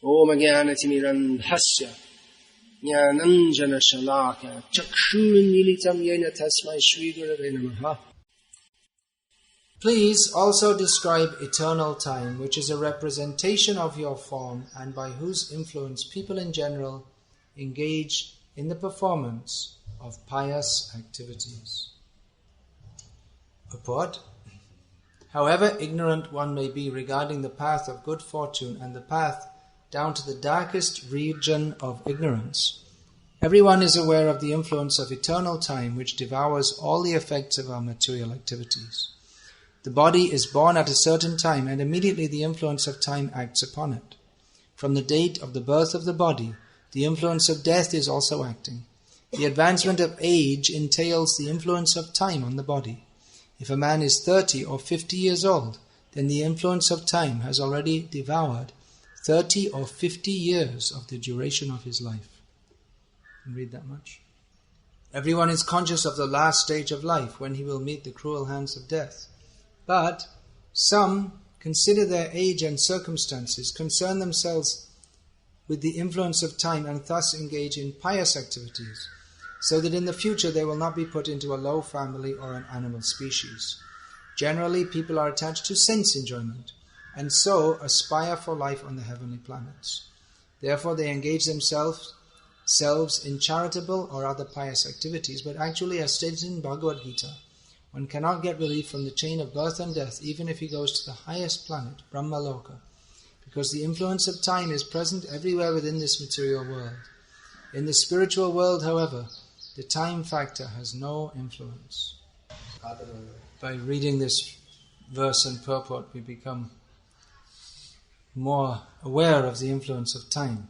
Om Jnanatimirandhasya Jnananjana Shalaka Chakshurunmilitam Yena Tasmai Shri Gurave Namaha. Please also describe eternal time, which is a representation of your form and by whose influence people in general engage in the performance of pious activities. Purport. However ignorant one may be regarding the path of good fortune and the path down to the darkest region of ignorance, everyone is aware of the influence of eternal time which devours all the effects of our material activities. The body is born at a certain time and immediately the influence of time acts upon it. From the date of the birth of the body, the influence of death is also acting. The advancement of age entails the influence of time on the body. If a man is 30 or 50 years old, then the influence of time has already devoured 30 or 50 years of the duration of his life. You can read that much. Everyone is conscious of the last stage of life when he will meet the cruel hands of death. But some consider their age and circumstances, concern themselves with the influence of time and thus engage in pious activities, so that in the future they will not be put into a low family or an animal species. Generally, people are attached to sense enjoyment, and so aspire for life on the heavenly planets. Therefore, they engage themselves in charitable or other pious activities, but actually, as stated in Bhagavad-gita, one cannot get relief from the chain of birth and death even if he goes to the highest planet, Brahmaloka, because the influence of time is present everywhere within this material world. In the spiritual world, however, the time factor has no influence. By reading this verse and purport, we become more aware of the influence of time.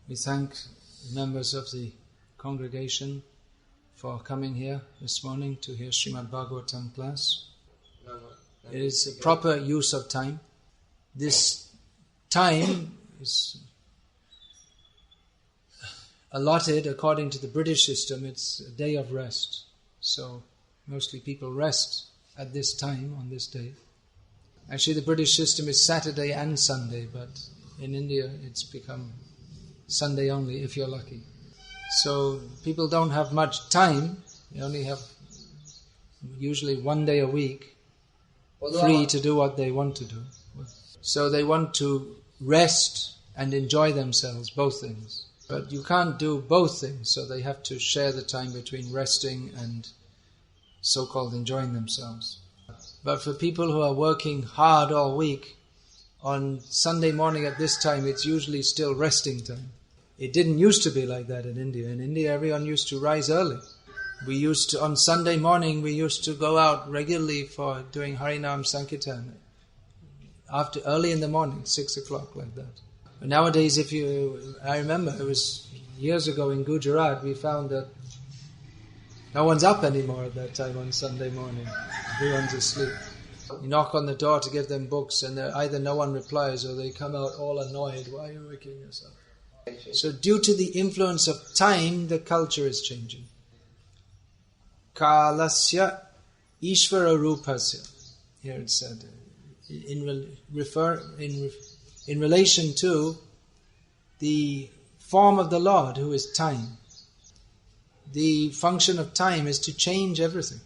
We thank members of the congregation for coming here this morning to hear Srimad Bhagavatam class. It is a proper use of time. This time is allotted according to the British system. It's a day of rest. So mostly people rest at this time, on this day. Actually, the British system is Saturday and Sunday, but in India it's become Sunday only if you're lucky. So people don't have much time. They only have usually 1 day a week free to do what they want to do. So they want to rest and enjoy themselves, both things. But you can't do both things, so they have to share the time between resting and so-called enjoying themselves. But for people who are working hard all week, on Sunday morning at this time, it's usually still resting time. It didn't used to be like that in India. In India, everyone used to rise early. On Sunday morning, we used to go out regularly for doing Harinam Sankirtan. Early in the morning, 6 o'clock, like that. But nowadays, I remember, it was years ago in Gujarat, we found that no one's up anymore at that time on Sunday morning. Everyone's asleep. You knock on the door to give them books, and either no one replies or they come out all annoyed. Why are you waking us up? So due to the influence of time, the culture is changing. Kalasya Ishvara Rupasya. Here it said, in relation to the form of the Lord, who is time. The function of time is to change everything.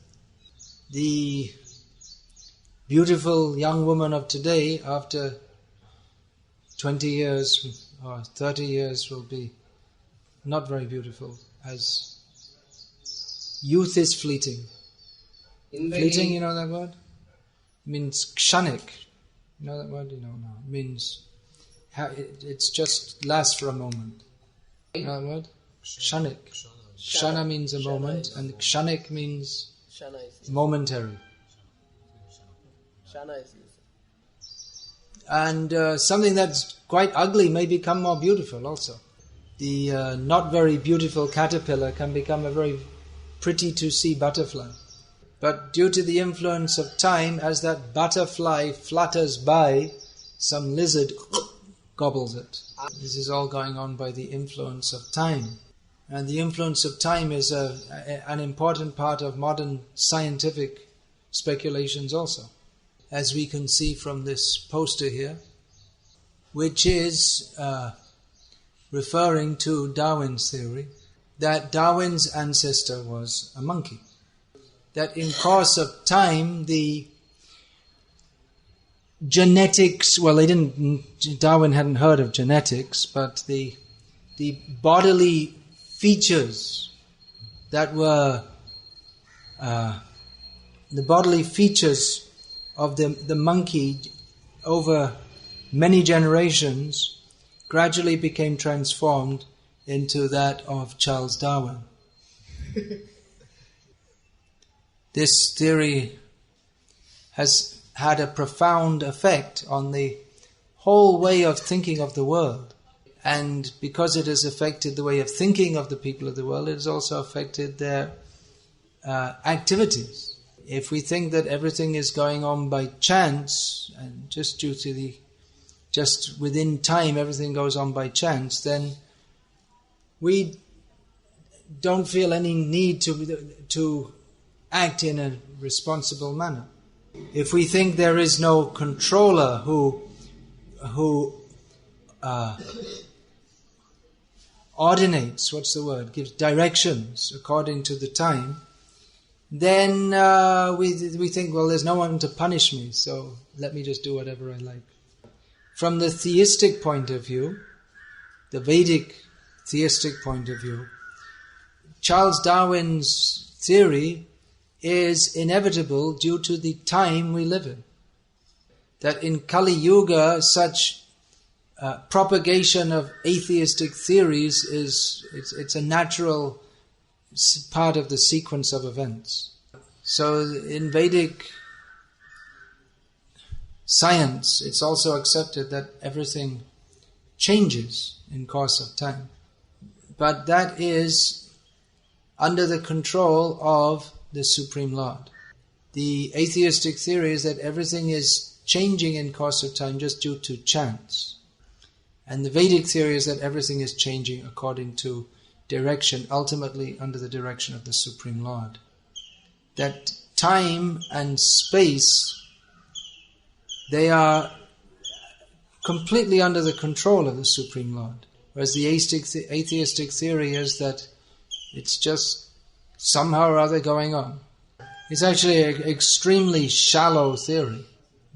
The beautiful young woman of today, after 20 years or 30 years, will be not very beautiful, as youth is fleeting. Fleeting, you know that word? It means kshanik. You know that word? You know, no. It means it's just lasts for a moment. You know that word? Kshanik. Kshana means a moment, and kshanik means momentary. And something that's quite ugly may become more beautiful also. The not very beautiful caterpillar can become a very pretty to see butterfly. But due to the influence of time, as that butterfly flutters by, some lizard gobbles it. This is all going on by the influence of time. And the influence of time is an important part of modern scientific speculations also, as we can see from this poster here, which is referring to Darwin's theory, that Darwin's ancestor was a monkey. That in course of time, the genetics, Darwin hadn't heard of genetics, but the bodily features that were, the bodily features of the monkey over many generations gradually became transformed into that of Charles Darwin. This theory has had a profound effect on the whole way of thinking of the world. And because it has affected the way of thinking of the people of the world, it has also affected their activities. If we think that everything is going on by chance, and just within time everything goes on by chance, then we don't feel any need to act in a responsible manner. If we think there is no controller who ordinates, gives directions according to the time, then we think, well, there's no one to punish me, so let me just do whatever I like. From the theistic point of view, the Vedic theistic point of view, Charles Darwin's theory is inevitable due to the time we live in. That in Kali Yuga, such propagation of atheistic theories it's a natural part of the sequence of events. So in Vedic science, it's also accepted that everything changes in course of time. But that is under the control of the Supreme Lord. The atheistic theory is that everything is changing in course of time just due to chance. And the Vedic theory is that everything is changing according to direction, ultimately under the direction of the Supreme Lord. That time and space, they are completely under the control of the Supreme Lord. Whereas the atheistic theory is that it's just somehow or other going on. It's actually an extremely shallow theory,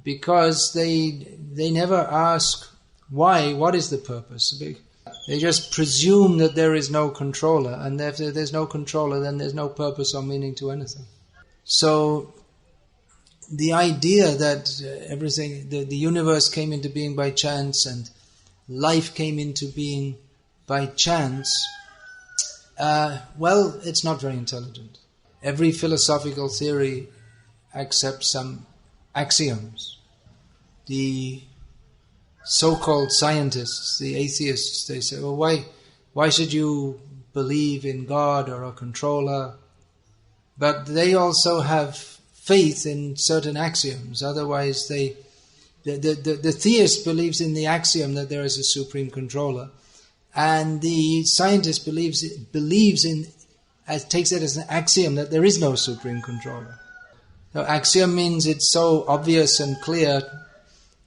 because they never ask why, what is the purpose. They just presume that there is no controller, and if there's no controller, then there's no purpose or meaning to anything. So the idea that everything, the universe came into being by chance and life came into being by chance, it's not very intelligent. Every philosophical theory accepts some axioms. The so-called scientists, the atheists, they say, well, why should you believe in God or a controller? But they also have faith in certain axioms. Otherwise, the theist believes in the axiom that there is a supreme controller, and the scientist takes it as an axiom that there is no supreme controller. Now, axiom means it's so obvious and clear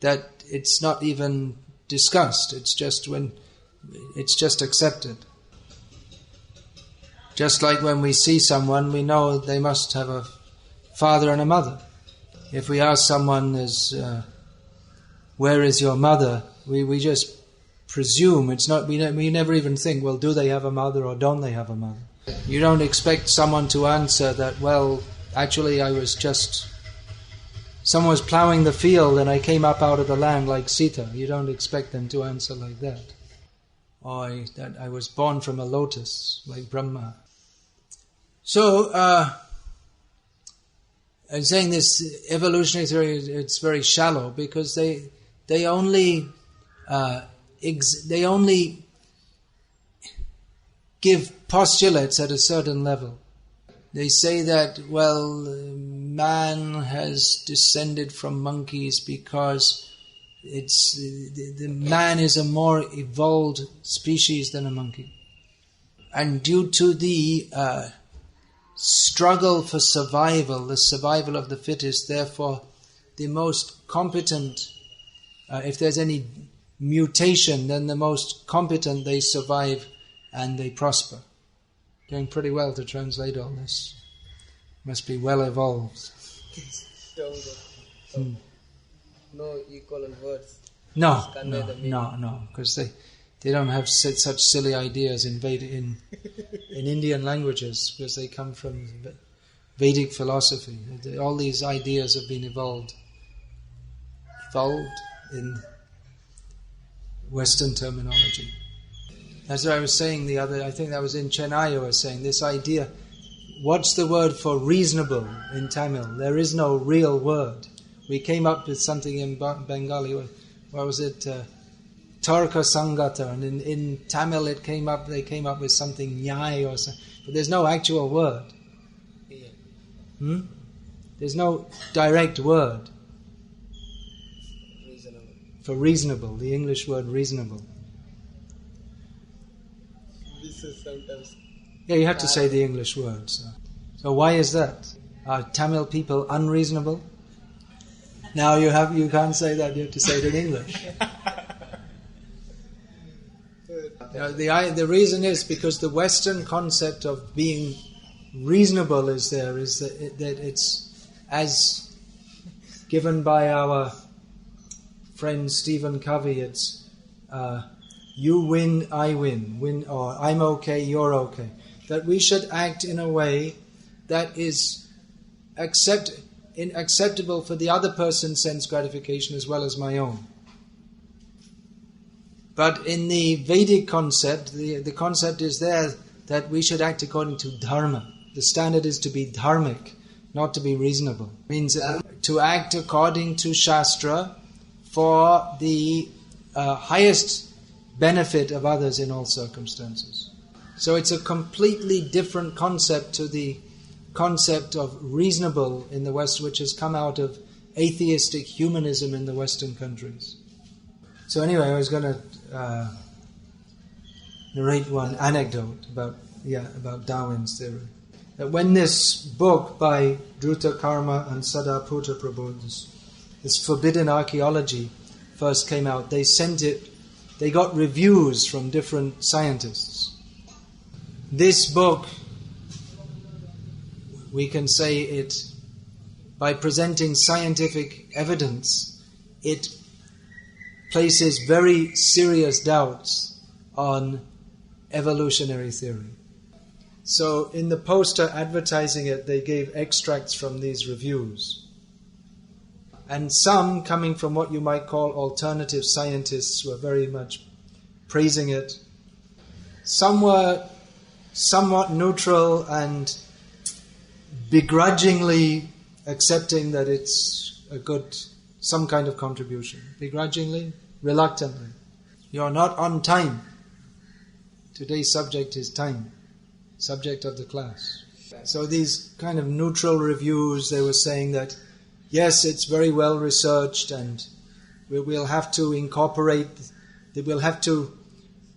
that it's not even discussed. It's just accepted. Just like when we see someone, we know they must have a father and a mother. If we ask someone, where is your mother? We just presume. It's not. We never even think, well, do they have a mother or don't they have a mother? You don't expect someone to answer that, well, actually someone was ploughing the field and I came up out of the land like Sita. You don't expect them to answer like that. Or that I was born from a lotus, like Brahma. So, I'm saying this evolutionary theory, it's very shallow, because they only give postulates at a certain level. They say that, man has descended from monkeys because the man is a more evolved species than a monkey. And due to the struggle for survival, the survival of the fittest, therefore the most competent, if there's any mutation, then the most competent, they survive and they prosper. Doing pretty well to translate all this. Must be well evolved. No equal words. No, because they don't have such silly ideas in Indian languages, because they come from Vedic philosophy. All these ideas have been evolved in Western terminology. That's what I was saying I think that was in Chennai I was saying, this idea, what's the word for reasonable in Tamil? There is no real word. We came up with something in Bengali, what was it? Tarka Sangata, and in Tamil they came up with something nyai or something, but there's no actual word. There's no direct word for reasonable, the English word reasonable. This is sometimes... Yeah, you have to say the English word. So why is that? Are Tamil people unreasonable? Now you can't say that, you have to say it in English. The reason is because the Western concept of being reasonable is that it's as given by our friend Stephen Covey, it's you win, I win, or I'm okay, you're okay. That we should act in a way that is acceptable for the other person's sense gratification as well as my own. But in the Vedic concept, the concept is there that we should act according to dharma. The standard is to be dharmic, not to be reasonable. It means to act according to Shastra for the highest benefit of others in all circumstances. So it's a completely different concept to the concept of reasonable in the West, which has come out of atheistic humanism in the Western countries. So anyway, I was going to narrate one anecdote about Darwin's theory. That when this book by Dhruta Karma and Sadaputa Prabhu, this forbidden archaeology, first came out, they got reviews from different scientists. This book, we can say it, by presenting scientific evidence, it places very serious doubts on evolutionary theory. So in the poster advertising it, they gave extracts from these reviews. And some, coming from what you might call alternative scientists, were very much praising it. Some were somewhat neutral and begrudgingly accepting that it's some kind of contribution. Begrudgingly, reluctantly. You're not on time. Today's subject is time. Subject of the class. So these kind of neutral reviews, they were saying that yes, it's very well researched and we'll have to we'll have to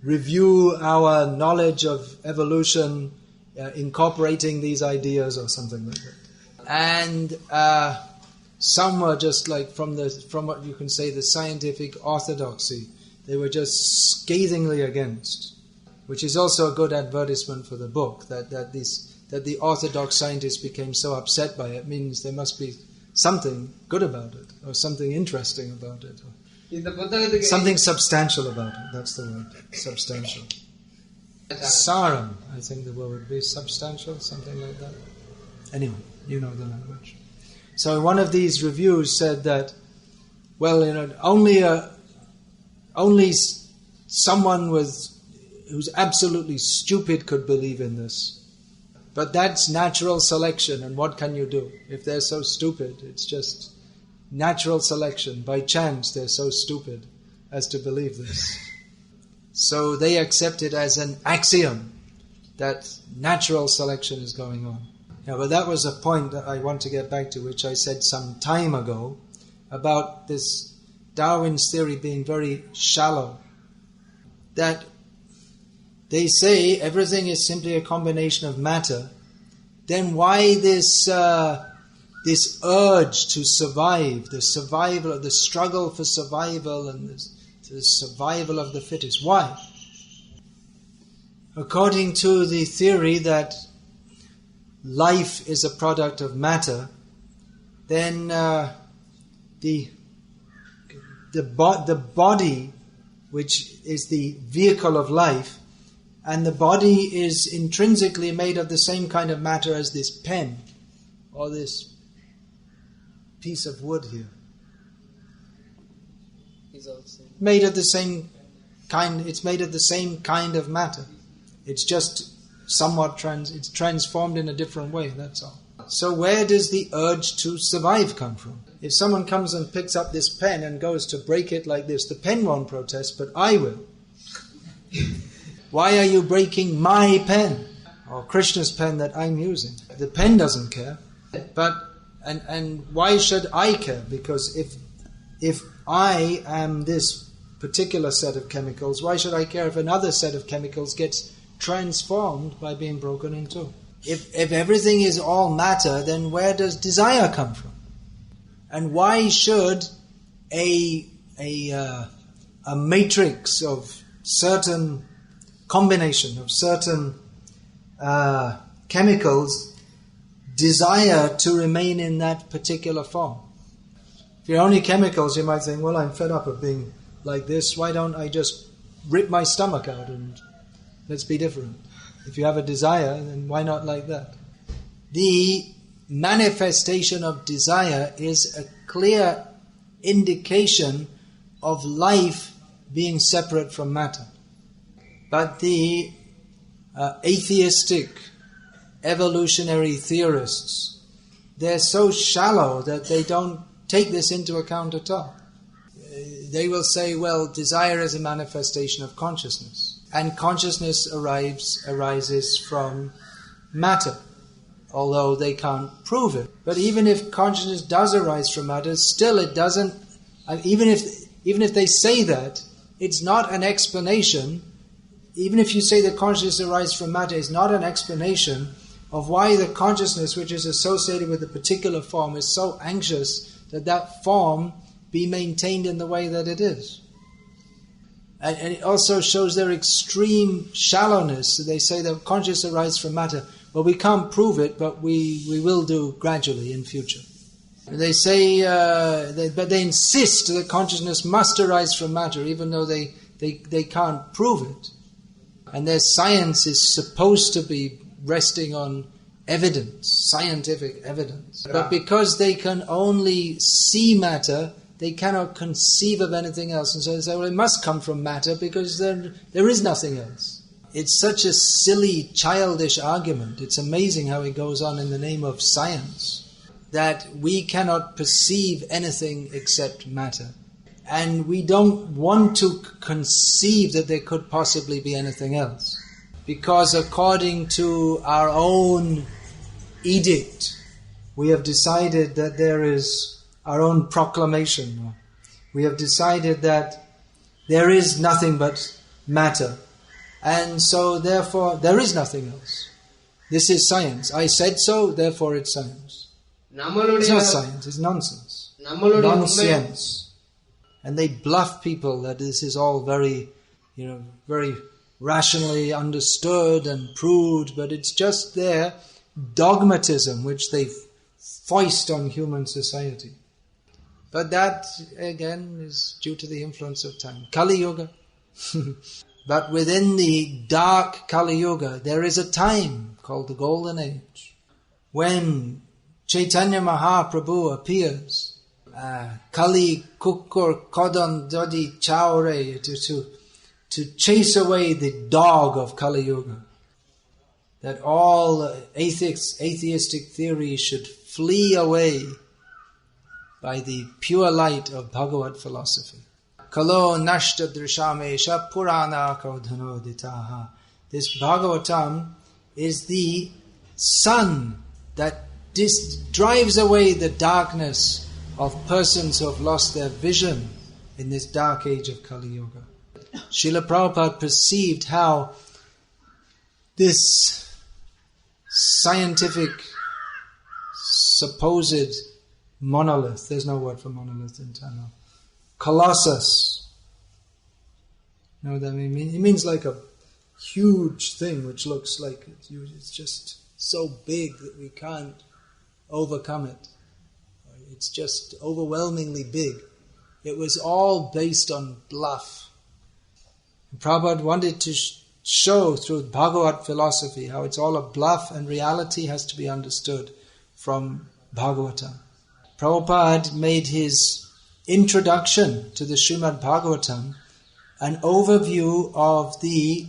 review our knowledge of evolution, incorporating these ideas or something like that. And some were just like from what you can say the scientific orthodoxy, they were just scathingly against. Which is also a good advertisement for the book, that the orthodox scientists became so upset by it means there must be something good about it, or something interesting about it, or something substantial about it. That's the word, substantial. Saram, I think the word would be substantial, something like that. Anyway, you know the language. So one of these reviews said that, well, only someone who's absolutely stupid could believe in this. But that's natural selection, and what can you do? If they're so stupid, it's just natural selection. By chance, they're so stupid as to believe this. So they accept it as an axiom that natural selection is going on. Yeah, but that was a point that I want to get back to, which I said some time ago, about this Darwin's theory being very shallow. That they say everything is simply a combination of matter, then why this urge to survive, the struggle for survival, and to the survival of the fittest. Why? According to the theory that life is a product of matter, then the body, which is the vehicle of life, and the body is intrinsically made of the same kind of matter as this pen or this piece of wood here. Is also Made of the same kind. It's made of the same kind of matter. It's just somewhat it's transformed in a different way. That's all. So where does the urge to survive come from? If someone comes and picks up this pen and goes to break it like this, the pen won't protest, but I will. Why are you breaking my pen? Or Krishna's pen that I'm using? The pen doesn't care. And why should I care? Because if I am this particular set of chemicals, why should I care if another set of chemicals gets transformed by being broken in two? If everything is all matter, then where does desire come from? And why should a matrix of certain combination of certain chemicals desire to remain in that particular form? If you're only chemicals, you might think, well, I'm fed up of being like this. Why don't I just rip my stomach out and let's be different? If you have a desire, then why not like that? The manifestation of desire is a clear indication of life being separate from matter. But the atheistic evolutionary theorists, they're so shallow that they don't take this into account at all. They will say, well, desire is a manifestation of consciousness, and consciousness arises from matter, although they can't prove it. But even if consciousness does arise from matter, still it doesn't, even if they say that, it's not an explanation. Even if you say that consciousness arises from matter, is not an explanation of why the consciousness which is associated with a particular form is so anxious that that form be maintained in the way that it is. And it also shows their extreme shallowness. So they say that consciousness arises from matter. Well, we can't prove it, but we will do gradually in future. And they say, but they insist that consciousness must arise from matter, even though they can't prove it. And their science is supposed to be resting on evidence, scientific evidence. But because they can only see matter, they cannot conceive of anything else. And so they say, well, it must come from matter because there is nothing else. It's such a silly, childish argument. It's amazing how it goes on in the name of science, that we cannot perceive anything except matter. And we don't want to conceive that there could possibly be anything else. Because according to our own edict, we have decided that there is our own proclamation. We have decided that there is nothing but matter. And so therefore there is nothing else. This is science. I said so, therefore it's science. It's not science, it's nonsense. Nonsense. And they bluff people that this is all very, very rationally understood and proved, but it's just their dogmatism which they foist on human society. But that, again, is due to the influence of time. Kali Yuga. But within the dark Kali Yuga, there is a time called the Golden Age, when Chaitanya Mahaprabhu appears. Kali Kukur Kodon Dodi Chaure, to chase away the dog of Kali Yuga. That all atheistic theories should flee away by the pure light of Bhagavad philosophy. Kalo nashta drishamesha purana kaudhanoditaha. This Bhagavatam is the sun that drives away the darkness of persons who have lost their vision in this dark age of Kali Yuga. Srila Prabhupada perceived how this scientific supposed monolith, there's no word for monolith in Tamil, colossus, You know what I mean? It means like a huge thing which looks like it's just so big that we can't overcome it. It's just overwhelmingly big. It was all based on bluff. And Prabhupada wanted to show through Bhagavad philosophy how it's all a bluff and reality has to be understood from Bhagavatam. Prabhupada made his introduction to the Srimad Bhagavatam an overview of the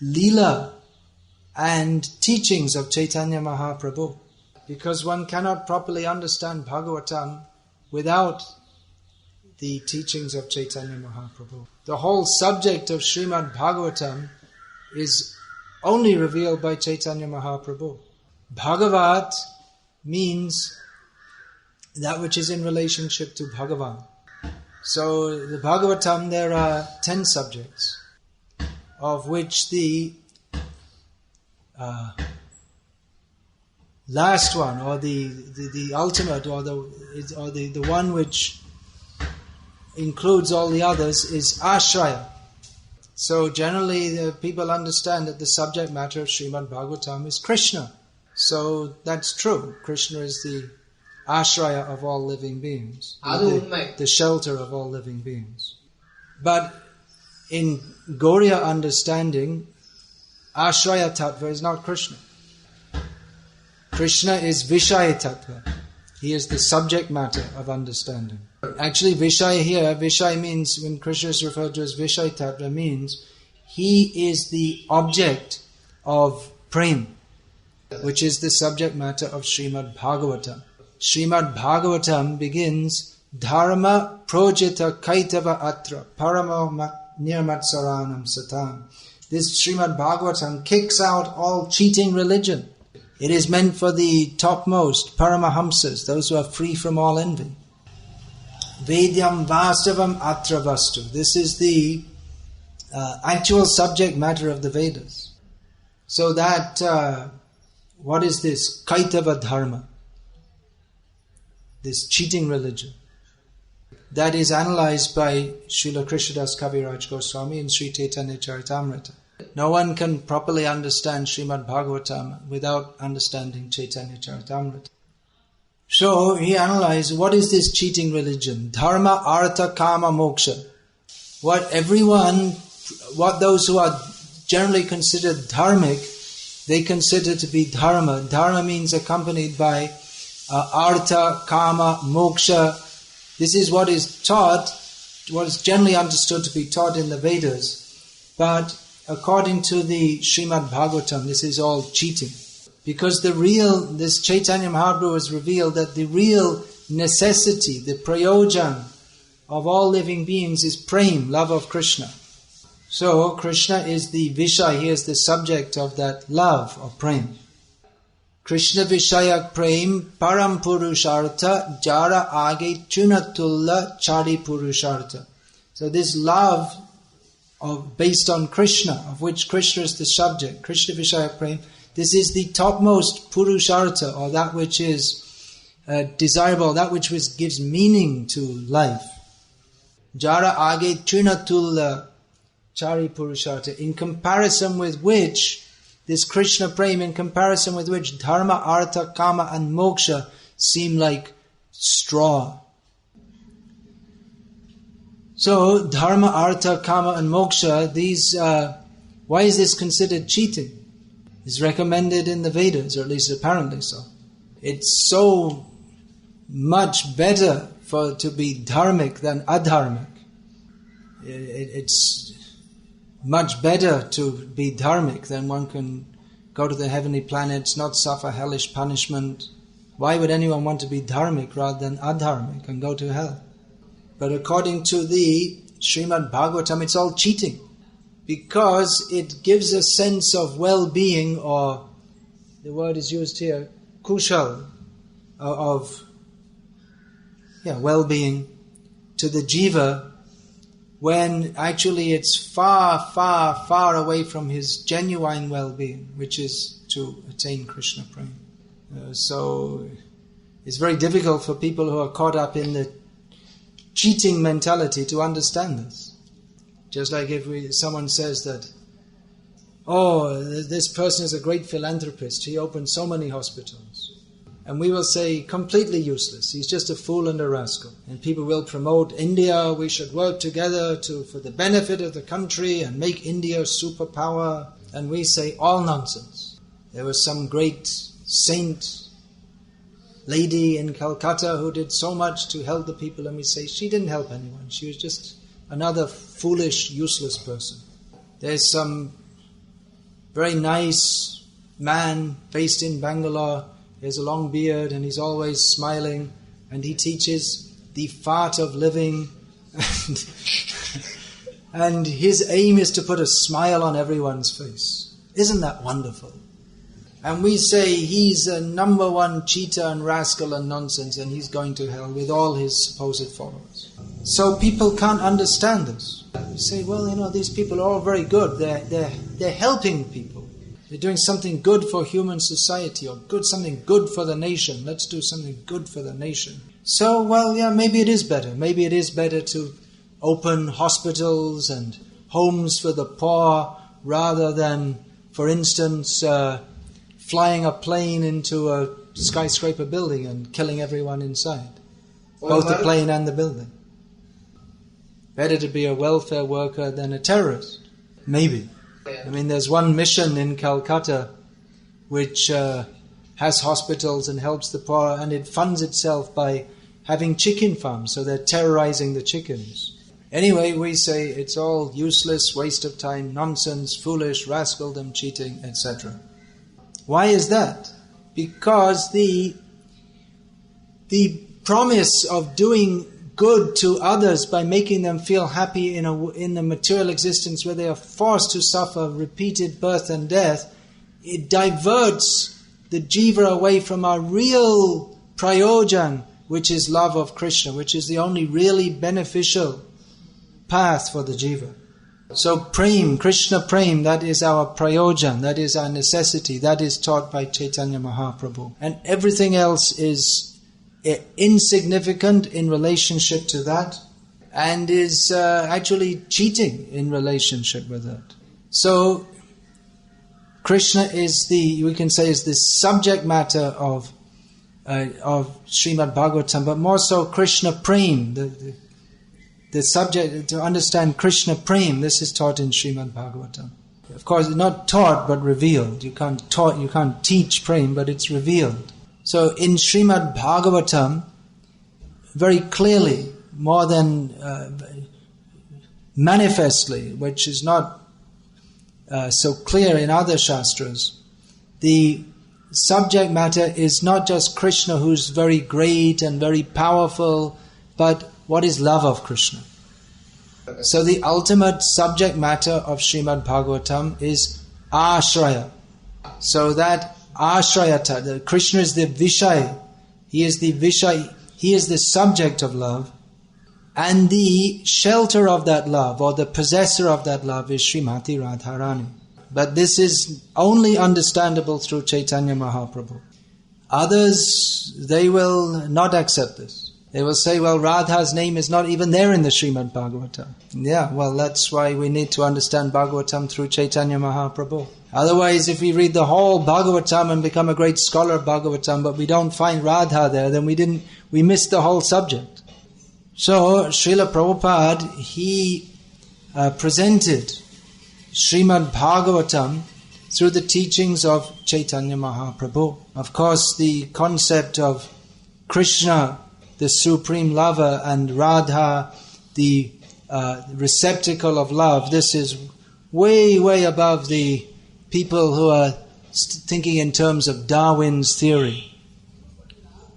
Leela and teachings of Chaitanya Mahaprabhu. Because one cannot properly understand Bhagavatam without the teachings of Chaitanya Mahaprabhu. The whole subject of Srimad Bhagavatam is only revealed by Chaitanya Mahaprabhu. Bhagavat means that which is in relationship to Bhagavan. So the Bhagavatam, there are 10 subjects, of which the last one, or the ultimate, or the one which includes all the others, is Ashraya. So generally the people understand that the subject matter of Srimad Bhagavatam is Krishna. So that's true. Krishna is the Ashraya of all living beings, the shelter of all living beings. But in Gauriya understanding, Ashraya Tattva is not Krishna. Krishna is Vishaya Tattva. He is the subject matter of understanding. Actually, Vishaya here, Vishaya means, when Krishna is referred to as Vishaya Tattva, means he is the object of prem, which is the subject matter of Srimad Bhagavatam. Srimad Bhagavatam begins, Dharma projita kaitava atra paramo nirmatsaranam satam. This Srimad Bhagavatam kicks out all cheating religion. It is meant for the topmost Paramahamsas, those who are free from all envy. Vedyam vastavam atra vastu. This is the actual subject matter of the Vedas. So that, what is this? Kaitava dharma. This cheating religion. That is analyzed by Srila Krishnadas Kaviraj Goswami in Sri Chaitanya Charitamrita. No one can properly understand Srimad Bhagavatam without understanding Chaitanya Charitamrita. So he analyzed, what is this cheating religion? Dharma, artha, kama, moksha. What those who are generally considered dharmic, they consider to be dharma. Dharma means accompanied by artha, kama, moksha. This is what is taught, what is generally understood to be taught in the Vedas. But according to the Srimad Bhagavatam, this is all cheating. Because this Chaitanya Mahaprabhu has revealed that the real necessity, the prayojan of all living beings is prem, love of Krishna. So Krishna is the Vishaya, he is the subject of that love of prem. Krishna Vishayak prem param purushartha jara age chunatulla chari purushartha. So this love based on Krishna, of which Krishna is the subject, Krishna Vishayak prem, this is the topmost purushartha, or that which is desirable, that which gives meaning to life. Jara age chunatulla chari purushartha, in comparison with which, this Krishna prem, in comparison with which dharma, artha, kama and moksha seem like straw. So, dharma, artha, kama and moksha, why is this considered cheating? It's recommended in the Vedas, or at least apparently so. It's so much better to be dharmic than adharmic. It's much better to be dharmic than one can go to the heavenly planets, not suffer hellish punishment. Why would anyone want to be dharmic rather than adharmic and go to hell? But according to the Srimad Bhagavatam, it's all cheating. Because it gives a sense of well-being, or the word is used here, kushal, well-being to the jiva, when actually it's far, far, far away from his genuine well-being, which is to attain Krishna prem. So it's very difficult for people who are caught up in the cheating mentality to understand this. Just like if someone says that, oh, this person is a great philanthropist, he opened so many hospitals. And we will say, completely useless, he's just a fool and a rascal. And people will promote India, we should work together for the benefit of the country and make India a superpower. And we say, all nonsense. There was some great saint lady in Calcutta who did so much to help the people, and we say, she didn't help anyone, she was just another foolish, useless person. There's some very nice man based in Bangalore. He has a long beard and he's always smiling, and he teaches the art of living and his aim is to put a smile on everyone's face. Isn't that wonderful? And we say he's a number one cheater and rascal and nonsense, and he's going to hell with all his supposed followers. So people can't understand this. You say, well, these people are all very good. They're helping people. They're doing something good for human society, or something good for the nation. Let's do something good for the nation. So, maybe it is better. Maybe it is better to open hospitals and homes for the poor rather than, for instance, flying a plane into a skyscraper building and killing everyone inside. Both the plane and the building. Better to be a welfare worker than a terrorist. Maybe. I mean, there's one mission in Calcutta which has hospitals and helps the poor, and it funds itself by having chicken farms, so they're terrorizing the chickens. Anyway, we say it's all useless, waste of time, nonsense, foolish, rascaldom, cheating, etc. Why is that? Because the promise of doing good to others by making them feel happy in the material existence where they are forced to suffer repeated birth and death, it diverts the jiva away from our real prayojan, which is love of Krishna, which is the only really beneficial path for the jiva. So prem, Krishna prem, that is our prayojan, that is our necessity, that is taught by Chaitanya Mahaprabhu. And everything else is insignificant in relationship to that, and is actually cheating in relationship with that. So Krishna is we can say is the subject matter of Srimad Bhagavatam, but more so Krishna prem, the subject, to understand Krishna prem, this is taught in Srimad Bhagavatam. Of course, not taught but revealed. You can't teach prem, but it's revealed. So in Srimad Bhagavatam, very clearly, more than manifestly, which is not so clear in other shastras, the subject matter is not just Krishna, who's very great and very powerful, but what is love of Krishna. So the ultimate subject matter of Srimad Bhagavatam is ashraya. So that ashrayata, Krishna is the Vishaya, he is the Vishaya, he is the subject of love, and the shelter of that love, or the possessor of that love, is Srimati Radharani. But this is only understandable through Chaitanya Mahaprabhu. Others, they will not accept this. They will say, well, Radha's name is not even there in the Srimad Bhagavatam. Yeah, well, that's why we need to understand Bhagavatam through Chaitanya Mahaprabhu. Otherwise, if we read the whole Bhagavatam and become a great scholar of Bhagavatam, but we don't find Radha there, then we missed the whole subject. So, Srila Prabhupada, he presented Srimad Bhagavatam through the teachings of Chaitanya Mahaprabhu. Of course, the concept of Krishna, the supreme lover, and Radha, the receptacle of love, this is way, way above the people who are thinking in terms of Darwin's theory.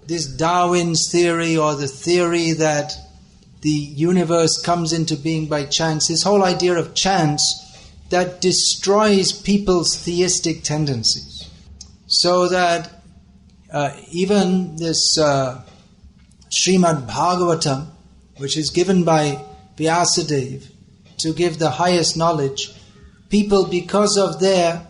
This Darwin's theory, or the theory that the universe comes into being by chance, this whole idea of chance that destroys people's theistic tendencies. So that even this Srimad Bhagavatam, which is given by Vyasadeva to give the highest knowledge, people, because of their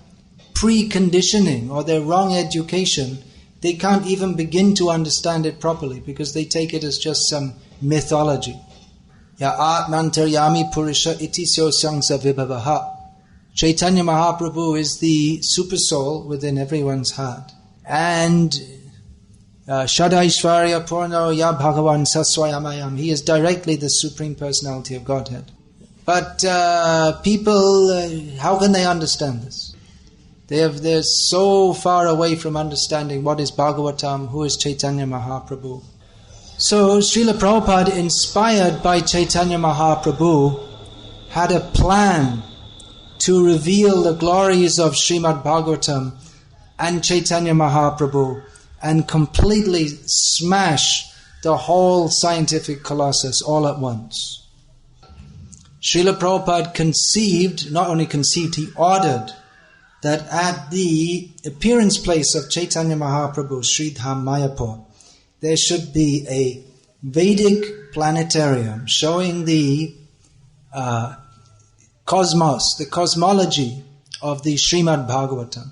preconditioning or their wrong education, they can't even begin to understand it properly, because they take it as just some mythology. Ya Atmantaryami Purusha Itisyo Sangsa Vibhavaha. Chaitanya Mahaprabhu is the super soul within everyone's heart. And Shadaishvarya Purno Ya Bhagavan Saswayamayam. He is directly the Supreme Personality of Godhead. But people, how can they understand this? They're so far away from understanding what is Bhagavatam, who is Chaitanya Mahaprabhu. So Srila Prabhupada, inspired by Chaitanya Mahaprabhu, had a plan to reveal the glories of Srimad Bhagavatam and Chaitanya Mahaprabhu and completely smash the whole scientific colossus all at once. Srila Prabhupada not only conceived, he ordered that at the appearance place of Chaitanya Mahaprabhu, Sridham Mayapur, there should be a Vedic planetarium showing the cosmos, the cosmology of the Srimad Bhagavatam.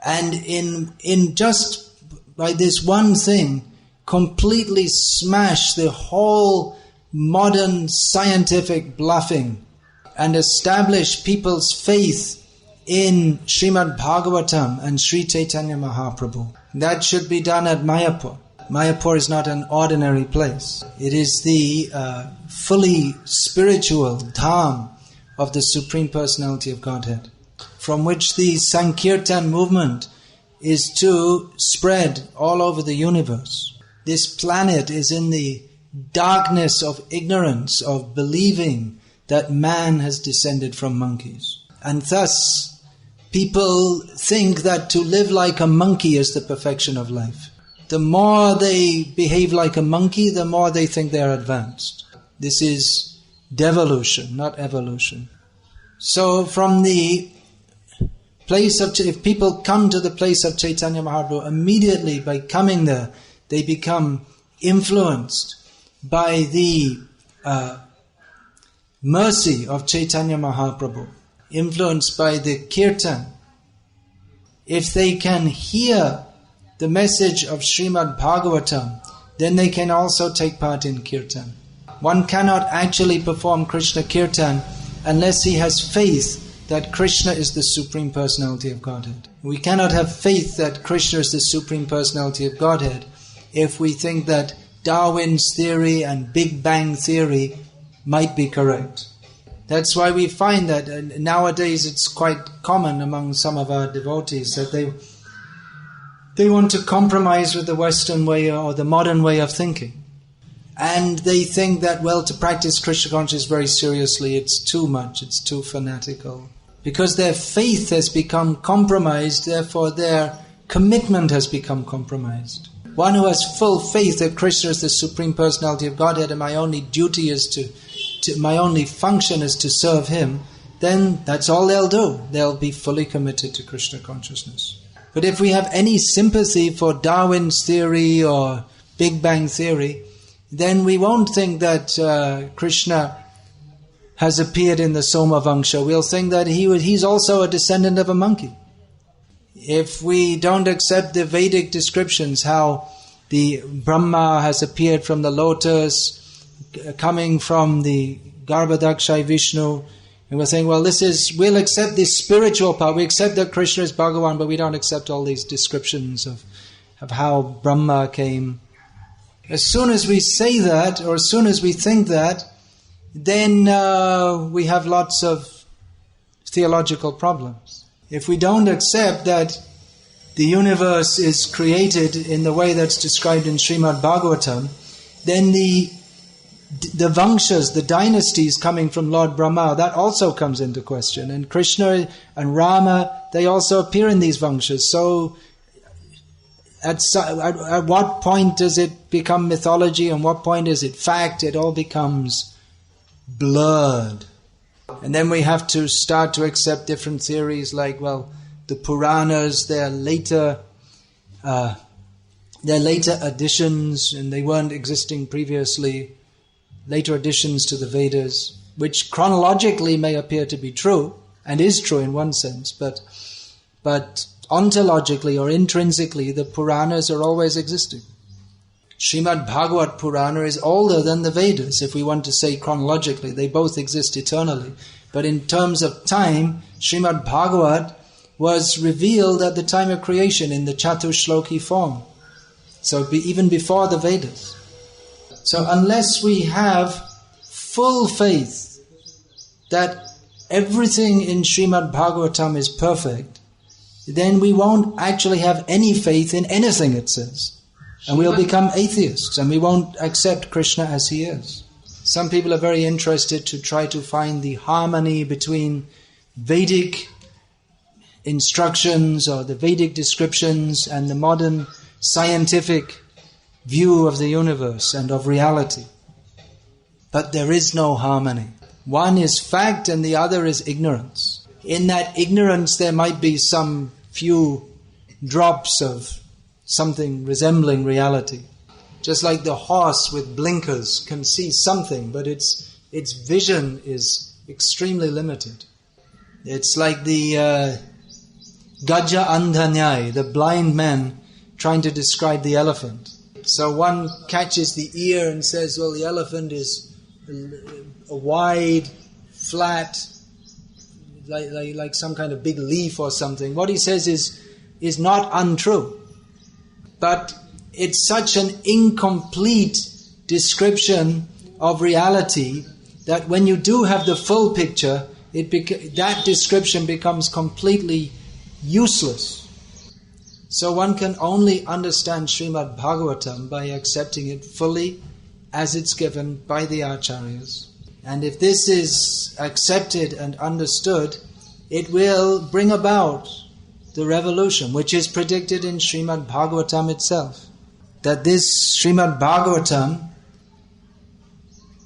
And in just by this one thing, completely smash the whole modern scientific bluffing and establish people's faith in Srimad Bhagavatam and Sri Chaitanya Mahaprabhu. That should be done at Mayapur. Mayapur is not an ordinary place. It is the fully spiritual dham of the Supreme Personality of Godhead, from which the Sankirtan movement is to spread all over the universe. This planet is in the darkness of ignorance, of believing that man has descended from monkeys. And thus, people think that to live like a monkey is the perfection of life. The more they behave like a monkey, the more they think they are advanced. This is devolution, not evolution. So from the place of, if people come to the place of Chaitanya Mahaprabhu, immediately by coming there, they become influenced by the mercy of Chaitanya Mahaprabhu, influenced by the kirtan. If they can hear the message of Srimad Bhagavatam, then they can also take part in kirtan. One cannot actually perform Krishna kirtan unless he has faith that Krishna is the Supreme Personality of Godhead. We cannot have faith that Krishna is the Supreme Personality of Godhead if we think that Darwin's theory and Big Bang theory might be correct. That's why we find that nowadays it's quite common among some of our devotees that they want to compromise with the Western way or the modern way of thinking. And they think that, well, to practice Krishna consciousness very seriously, it's too much, it's too fanatical. Because their faith has become compromised, therefore their commitment has become compromised. One who has full faith that Krishna is the Supreme Personality of Godhead and my only duty is my only function is to serve Him, then that's all they'll do. They'll be fully committed to Krishna consciousness. But if we have any sympathy for Darwin's theory or Big Bang theory, then we won't think that Krishna has appeared in the Soma Vangsha. We'll think that he's also a descendant of a monkey. If we don't accept the Vedic descriptions, how the Brahma has appeared from the lotus, coming from the Garbhadakshay Vishnu, and we're saying, well, we'll accept this spiritual part. We accept that Krishna is Bhagavan, but we don't accept all these descriptions of how Brahma came. As soon as we say that, or as soon as we think that, then we have lots of theological problems. If we don't accept that the universe is created in the way that's described in Srimad Bhagavatam, then the Vangshas, the dynasties coming from Lord Brahma, that also comes into question. And Krishna and Rama, they also appear in these Vangshas. So at what point does it become mythology and what point is it fact? It all becomes blurred. And then we have to start to accept different theories like, well, the Puranas, they're later additions and they weren't existing previously, later additions to the Vedas, which chronologically may appear to be true, and is true in one sense, but ontologically or intrinsically, the Puranas are always existing. Srimad Bhagavat Purana is older than the Vedas, if we want to say chronologically. They both exist eternally. But in terms of time, Srimad Bhagavat was revealed at the time of creation in the Chatushloki form. So even before the Vedas. So unless we have full faith that everything in Srimad Bhagavatam is perfect, then we won't actually have any faith in anything it says. And we'll become atheists and we won't accept Krishna as he is. Some people are very interested to try to find the harmony between Vedic instructions or the Vedic descriptions and the modern scientific view of the universe and of reality. But there is no harmony. One is fact and the other is ignorance. In that ignorance there might be some few drops of something resembling reality. Just like the horse with blinkers can see something, but its vision is extremely limited. It's like the Gaja Andhanyai, the blind man trying to describe the elephant. So one catches the ear and says, well, the elephant is a wide, flat, like some kind of big leaf or something. What he says is not untrue. But it's such an incomplete description of reality that when you do have the full picture, that description becomes completely useless. So one can only understand Srimad Bhagavatam by accepting it fully as it's given by the Acharyas. And if this is accepted and understood, it will bring about the revolution, which is predicted in Srimad Bhagavatam itself. That this Srimad Bhagavatam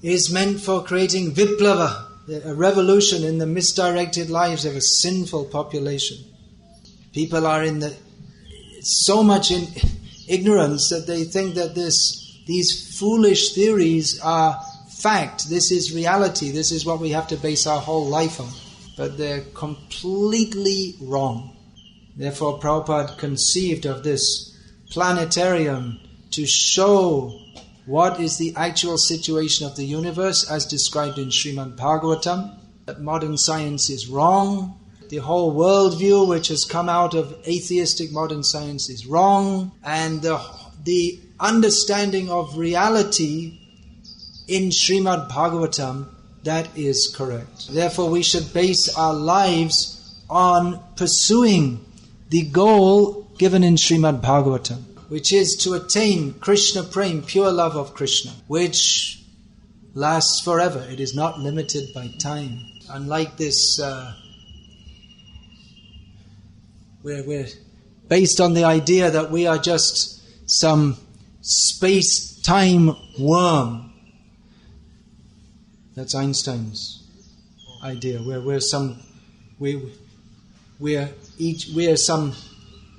is meant for creating viplava, a revolution in the misdirected lives of a sinful population. People are so much in ignorance that they think that these foolish theories are fact, this is reality, this is what we have to base our whole life on. But they're completely wrong. Therefore, Prabhupada conceived of this planetarium to show what is the actual situation of the universe as described in Srimad Bhagavatam, that modern science is wrong, the whole worldview which has come out of atheistic modern science is wrong, and the understanding of reality in Srimad Bhagavatam, that is correct. Therefore, we should base our lives on pursuing the goal given in Srimad Bhagavatam, which is to attain Krishna Prem, pure love of Krishna, which lasts forever. It is not limited by time. Unlike this, we're based on the idea that we are just some space-time worm. That's Einstein's idea. We're some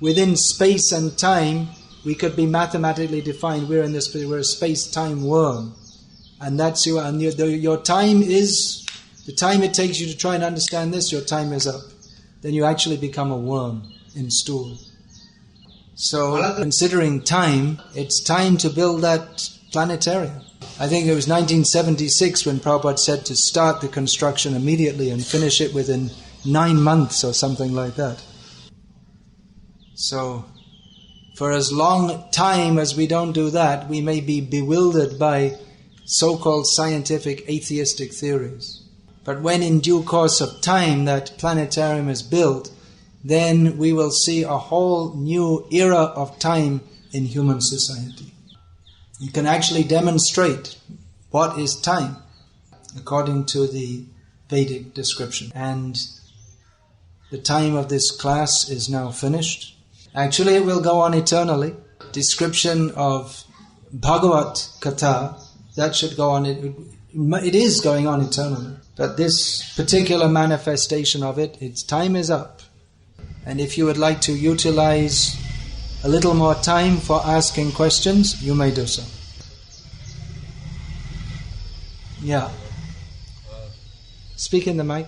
within space and time. We could be mathematically defined. We're a space-time worm, and that's you. And your time is the time it takes you to try and understand this. Your time is up. Then you actually become a worm in stool. So, considering time, it's time to build that planetarium. I think it was 1976 when Prabhupada said to start the construction immediately and finish it within 9 months or something like that. So, for as long time as we don't do that, we may be bewildered by so-called scientific atheistic theories. But when in due course of time that planetarium is built, then we will see a whole new era of time in human society. You can actually demonstrate what is time according to the Vedic description. And the time of this class is now finished. Actually, it will go on eternally. Description of Bhagavad-gita, that should go on. It is going on eternally. But this particular manifestation of it, its time is up. And if you would like to utilize a little more time for asking questions, you may do so. Yeah. Speak in the mic.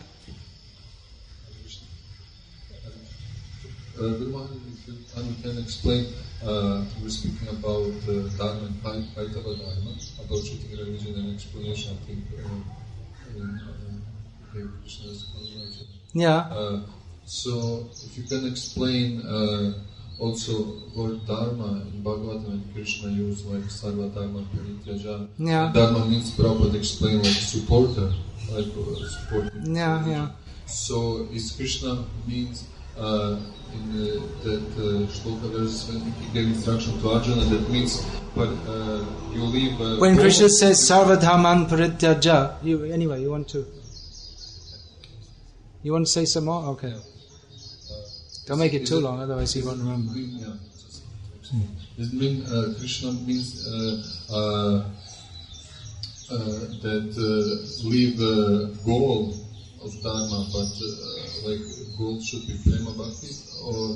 if you can explain, we're speaking about Dharma and Vaitava Dharma, about treating religion and explanation, I think, in Krishna's Bhagavad-gita. Yeah. So, if you can explain also word Dharma in Bhagavatam and Krishna use like Sarva Dharma Parityaja. Yeah. Dharma means Prabhupada explain like supporter, like supporting. Yeah, yeah. So, is Krishna means in that shloka verse when he gave instruction to Arjuna, that means you leave. When Krishna says Sarva Dharman Parityaja, you want to say some more? Okay. Don't make it too long, otherwise he won't remember. Does it mean Krishna means that leave goal of Dharma, but like goal should be Prema Bhakti, or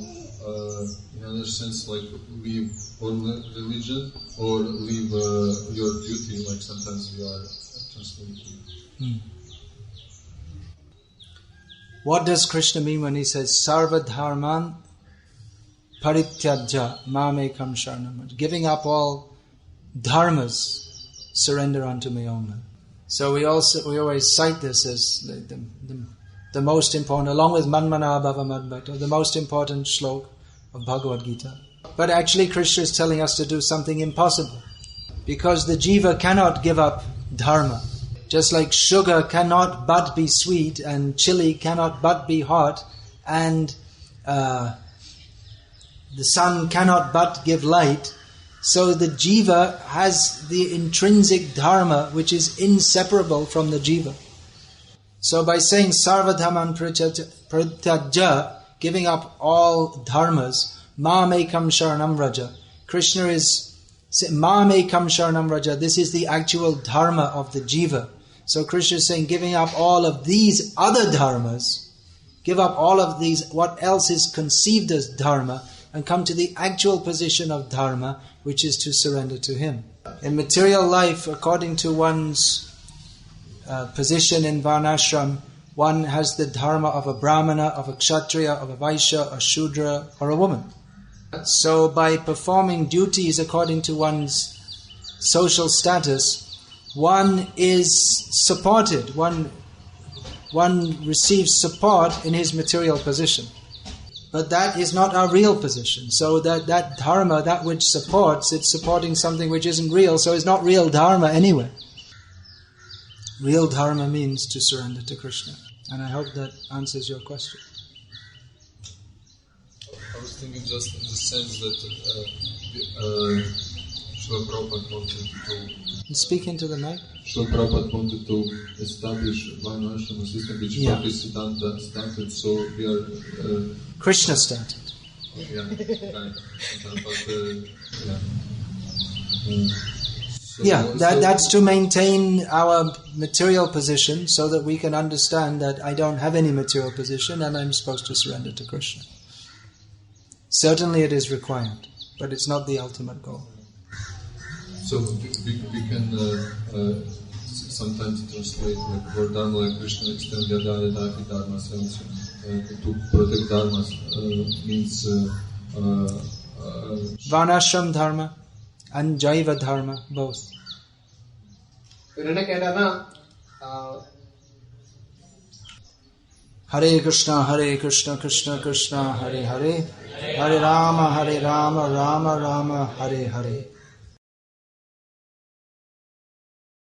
in another sense like leave one religion, or leave your duty, like sometimes we are translating. What does Krishna mean when he says Sarva Dharman Parityaja Mamekam Sharanam? Giving up all dharmas, surrender unto me only. So we always cite this as the most important, along with Manmana Bhava Madbhakta, the most important slok of Bhagavad-gita. But actually Krishna is telling us to do something impossible, because the jiva cannot give up dharma. Just like sugar cannot but be sweet, and chili cannot but be hot, and the sun cannot but give light, so the jiva has the intrinsic dharma which is inseparable from the jiva. So by saying Sarva Dhamman Parityaja, giving up all dharmas, Mamekam Sharanam Raja, Krishna is Mamekam Sharanam Raja, this is the actual dharma of the jiva. So Krishna is saying, giving up all of these other dharmas, give up all of these, what else is conceived as dharma, and come to the actual position of dharma, which is to surrender to Him. In material life, according to one's position in Varnashram, one has the dharma of a brahmana, of a kshatriya, of a vaishya, a shudra, or a woman. So by performing duties according to one's social status, one is supported, one receives support in his material position. But that is not our real position. So that dharma, that which supports, it's supporting something which isn't real, so it's not real dharma anyway. Real dharma means to surrender to Krishna. And I hope that answers your question. I was thinking just in the sense that Srila Prabhupada wanted to... Speak into the mic. Srila Prabhupada wanted to establish Varnashram system which Bhakti Siddhanta started, so we are... Krishna started. That's to maintain our material position, so that we can understand that I don't have any material position and I'm supposed to surrender to Krishna. Certainly it is required, but it's not the ultimate goal. So we can sometimes translate like Vardhan, like Krishna extend Yadaya Daki Dharma sense. To protect dharmas means Varnashram dharma and Jaiva dharma, both. Hare Krishna, Krishna Krishna, Hare Hare, Hare Rama, Rama Rama, Hare Hare.